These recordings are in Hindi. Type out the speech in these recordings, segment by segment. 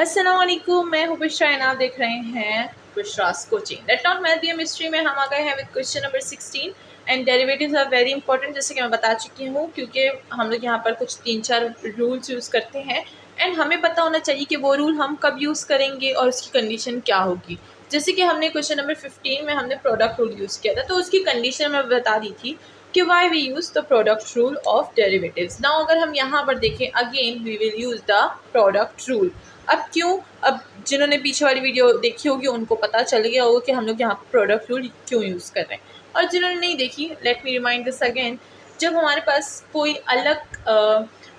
अस्सलाम वालेकुम, मैं हूँ बुशरा और आप देख रहे हैं Bushra's coaching. Let not math be mystery में हम आ गए हैं with question number 16 and derivatives are very important, जैसे कि मैं बता चुकी हूँ, क्योंकि हम लोग यहाँ पर कुछ 3-4 रूल्स यूज़ करते हैं एंड हमें पता होना चाहिए कि वो रूल हम कब यूज़ करेंगे और उसकी कंडीशन क्या होगी। जैसे कि हमने क्वेश्चन नंबर 15 में हमने प्रोडक्ट रूल यूज़ किया था, तो उसकी कंडीशन मैं बता दी थी कि why we use the product rule of derivatives. Now अगर हम यहाँ पर देखें, again we will use the product rule. अब क्यों? अब जिन्होंने पीछे वाली वीडियो देखी होगी उनको पता चल गया होगा कि हम लोग यहाँ पर प्रोडक्ट रूल क्यों यूज़ कर रहे हैं, और जिन्होंने नहीं देखी, let me remind this again. जब हमारे पास कोई अलग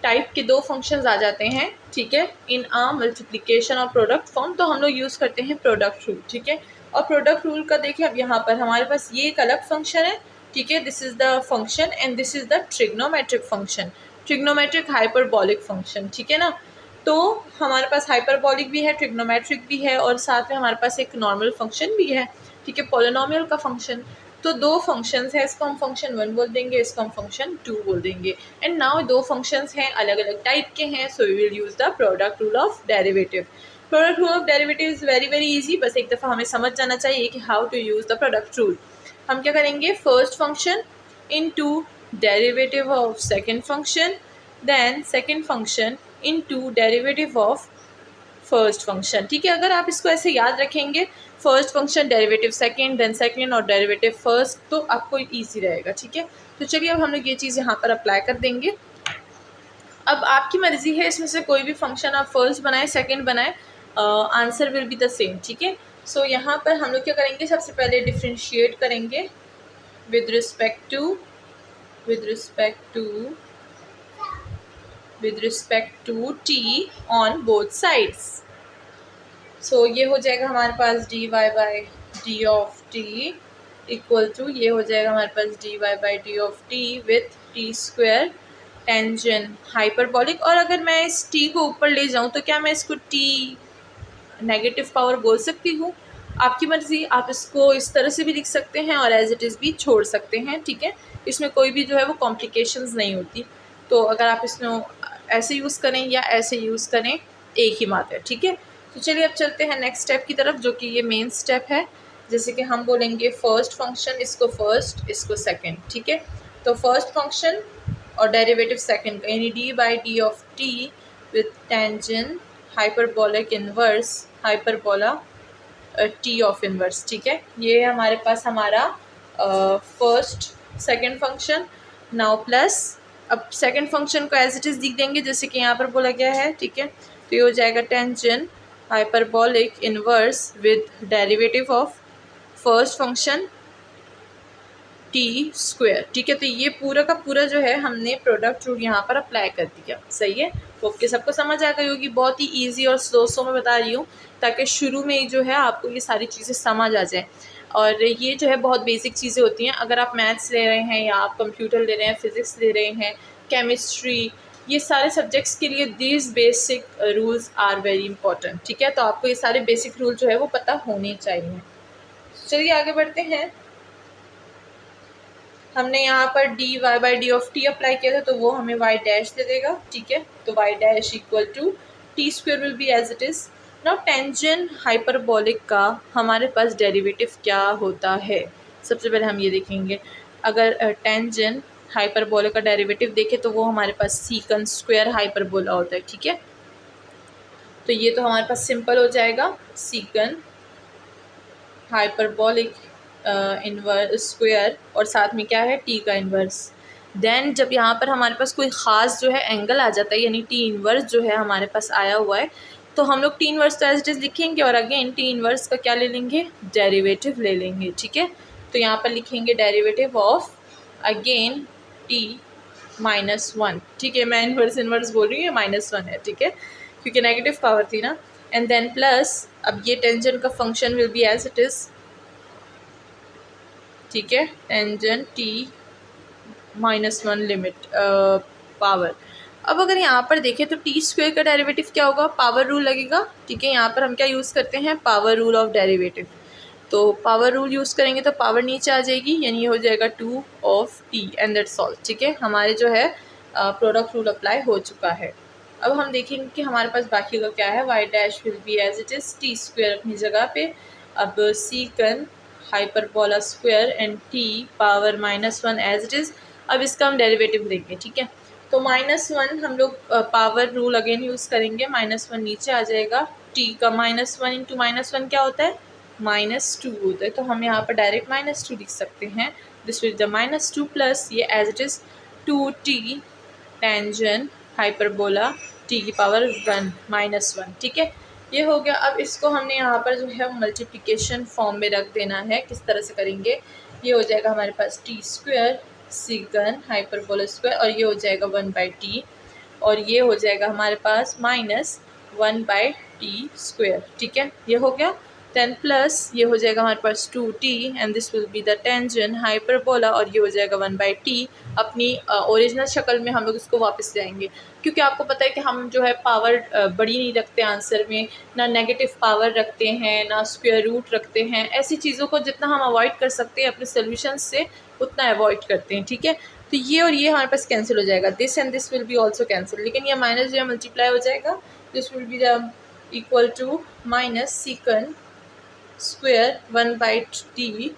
टाइप के दो फंक्शंस आ जाते हैं, ठीक है, इन आ मल्टीप्लिकेशन और प्रोडक्ट फॉर्म, तो हम लोग यूज़ करते हैं प्रोडक्ट रूल, ठीक है। और प्रोडक्ट रूल का देखिए, अब यहाँ पर हमारे पास ये एक अलग फंक्शन है, ठीक है, this is the function and this is the trigonometric function, trigonometric hyperbolic function, ठीक है ना। तो हमारे पास हाइपरबॉलिक भी है, ट्रिग्नोमेट्रिक भी है, और साथ में हमारे पास एक नॉर्मल फंक्शन भी है, ठीक है, पॉलिनोमियल का फंक्शन। तो दो फंक्शंस है, इसको हम फंक्शन 1 बोल देंगे, इसको हम फंक्शन 2 बोल देंगे। एंड नाउ दो फंक्शंस हैं, अलग अलग टाइप के हैं, so we will use the product rule of derivative. Product rule of derivative is very very easy, बस एक दफ़ा हमें समझ जाना चाहिए कि how to use the product rule. हम क्या करेंगे, first function into derivative of second function, then second function into derivative of first function, ठीक है। अगर आप इसको ऐसे याद रखेंगे, first function derivative second, then second और डेरिवेटिव फर्स्ट, तो आपको इजी रहेगा, ठीक है। तो चलिए अब हम लोग ये चीज़ यहाँ पर अप्लाई कर देंगे। अब आपकी मर्ज़ी है, इसमें से कोई भी फंक्शन आप फर्स्ट बनाए सेकंड बनाए, answer will be the same, ठीक है। सो यहाँ पर हम लोग क्या करेंगे, सबसे पहले डिफ्रेंशिएट करेंगे with respect to t on both sides. So ये हो जाएगा हमारे पास dy by D of t equal to, ये हो जाएगा हमारे पास dy by D of t with T square tangent hyperbolic. और अगर मैं इस t को ऊपर ले जाऊँ तो क्या मैं इसको t नेगेटिव पावर बोल सकती हूँ? आपकी मर्ज़ी, आप इसको इस तरह से भी लिख सकते हैं और एज इट इज़ भी छोड़ सकते हैं, ठीक है। इसमें कोई भी जो है वो कॉम्प्लिकेशंस नहीं होती। तो अगर आप इसमें ऐसे यूज़ करें या ऐसे यूज़ करें, एक ही बात है, ठीक है। तो चलिए अब चलते हैं नेक्स्ट स्टेप की तरफ, जो कि ये मेन स्टेप है। जैसे कि हम बोलेंगे फर्स्ट फंक्शन, इसको फर्स्ट, इसको सेकेंड, ठीक है। तो फर्स्ट फंक्शन और डेरिवेटिव सेकेंड, यानी D by D of T with tangent hyperbolic inverse hyperbola T of inverse, ठीक है। ये हमारे पास हमारा first second function. Now plus, अब सेकेंड फंक्शन को एज इट इज़ लिख देंगे जैसे कि यहाँ पर बोला गया है, ठीक है। तो ये हो जाएगा tangent hyperbolic inverse with derivative of first function T square, ठीक है। तो ये पूरा का पूरा जो है हमने प्रोडक्ट रूल यहाँ पर अप्लाई कर दिया, सही है। ओके, सबको समझ आ गई होगी। बहुत ही इजी और स्लो में बता रही हूँ, ताकि शुरू में ही जो है आपको ये सारी चीज़ें समझ आ जाए। और ये जो है बहुत बेसिक चीज़ें होती हैं। अगर आप मैथ्स ले रहे हैं या आप कंप्यूटर ले रहे हैं, फिज़िक्स ले रहे हैं, केमिस्ट्री, ये सारे सब्जेक्ट्स के लिए these basic rules are very important, ठीक है। तो आपको ये सारे बेसिक रूल जो है वो पता होने चाहिए। चलिए आगे बढ़ते हैं। हमने यहाँ पर D Y by D of T apply किया था, तो वो हमें वाई डैश दे देगा, ठीक है। तो Y dash equal to T square will be as it is. Now tangent hyperbolic का हमारे पास डेरिवेटिव क्या होता है, सबसे पहले हम ये देखेंगे। अगर टेंजेंट हाइपरबॉलिक का डेरिवेटिव देखें तो वो हमारे पास सीकन स्क्वायर हाइपरबोला होता है, ठीक है। तो ये तो हमारे पास सिंपल हो जाएगा, सीकन हाइपरबॉलिक इन्वर्स स्क्वायर, और साथ में क्या है, टी का इन्वर्स। देन जब यहाँ पर हमारे पास कोई ख़ास जो है एंगल आ जाता है, यानी टी इन्वर्स जो है हमारे पास आया हुआ है, तो हम लोग टी इन्वर्स तो एज इट इज़ लिखेंगे, और अगेन टी इन्वर्स का क्या ले लेंगे, डेरिवेटिव ले लेंगे, ठीक है। तो यहाँ पर लिखेंगे डेरिवेटिव ऑफ अगेन टी -1, ठीक है। मैं इन्वर्स बोल रही हूँ, ये -1 है, ठीक है, क्योंकि नेगेटिव पावर थी ना। एंड देन प्लस, अब ये टेंजेंट का function will be as it is, ठीक है, टेंजेंट टी -1 लिमिट पावर। अब अगर यहाँ पर देखें तो टी स्क्वायर का डेरिवेटिव क्या होगा, पावर रूल लगेगा, ठीक है। यहाँ पर हम क्या यूज़ करते हैं, पावर रूल ऑफ डेरिवेटिव। तो पावर रूल यूज़ करेंगे तो पावर नीचे आ जाएगी, यानी ये हो जाएगा 2 of T and that's all, ठीक है। हमारे जो है प्रोडक्ट रूल अप्लाई हो चुका है। अब हम देखेंगे कि हमारे पास बाकी का क्या है। Y dash will be as it is T square अपनी जगह पे। अब secant hyperbola square and T power -1 as it is. अब इसका हम डेरिवेटिव लेंगे, ठीक है। तो -1 हम लोग पावर रूल अगेन यूज़ करेंगे, -1 नीचे आ जाएगा। टी का -1 इंटू -1 क्या होता है, -2 होता है। तो हम यहाँ पर डायरेक्ट -2 लिख सकते हैं। दिस विल द -2 प्लस ये as it is 2t tangent hyperbola T की पावर 1 -1, ठीक है। ये हो गया। अब इसको हमने यहाँ पर जो है मल्टीप्लिकेशन फॉर्म में रख देना है। किस तरह से करेंगे, ये हो जाएगा हमारे पास टी स्क्वायर सीकन हाइपरबोला स्क्वायर और ये हो जाएगा 1/t और ये हो जाएगा हमारे पास -1/t स्क्वायर, ठीक है। ये हो गया। देन प्लस ये हो जाएगा हमारे पास 2t and this will be the tangent hyperbola और ये हो जाएगा 1/t। अपनी ओरिजिनल शक्ल में हम लोग इसको वापस जाएंगे, क्योंकि आपको पता है कि हम जो है पावर बड़ी नहीं रखते आंसर में, ना नेगेटिव पावर रखते हैं, ना स्क्वायर रूट रखते हैं। ऐसी चीज़ों को जितना हम अवॉइड कर सकते हैं अपने सोल्यूशन से उतना अवॉइड करते हैं, ठीक है। तो ये और ये हमारे पास कैंसिल हो जाएगा, this and this will be also cancel, लेकिन ये माइनस जो है मल्टीप्लाई हो जाएगा। This will be the equal to minus secant square 1/t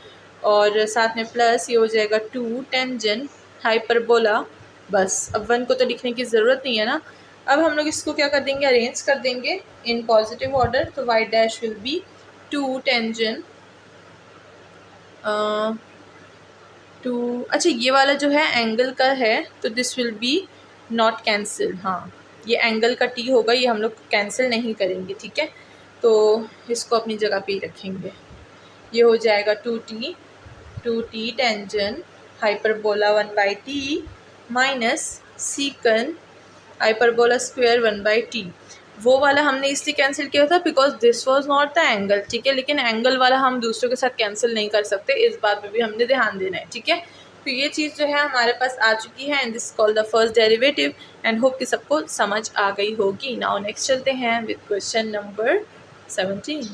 और साथ में प्लस ये हो जाएगा 2 टेंजेंट हाइपरबोला। बस अब 1 को तो लिखने की ज़रूरत नहीं है ना। अब हम लोग इसको क्या कर देंगे, अरेंज कर देंगे इन पॉजिटिव ऑर्डर। तो Y dash will be 2 tangent 2। अच्छा ये वाला जो है एंगल का है, तो this will B not cancel. हाँ ये एंगल का टी होगा, ये हम लोग कैंसिल नहीं करेंगे, ठीक है। तो इसको अपनी जगह पे ही रखेंगे। ये हो जाएगा 2t tangent hyperbola 1/t minus secant hyperbola square 1/t। वो वाला हमने इसलिए कैंसिल किया था because this was not the angle, ठीक है। लेकिन एंगल वाला हम दूसरों के साथ कैंसिल नहीं कर सकते, इस बात पे भी हमने ध्यान देना है, ठीक है। तो ये चीज़ जो है हमारे पास आ चुकी है and this called the first derivative and hope कि सबको समझ आ गई होगी। नाउ नेक्स्ट चलते हैं विद क्वेश्चन नंबर 17।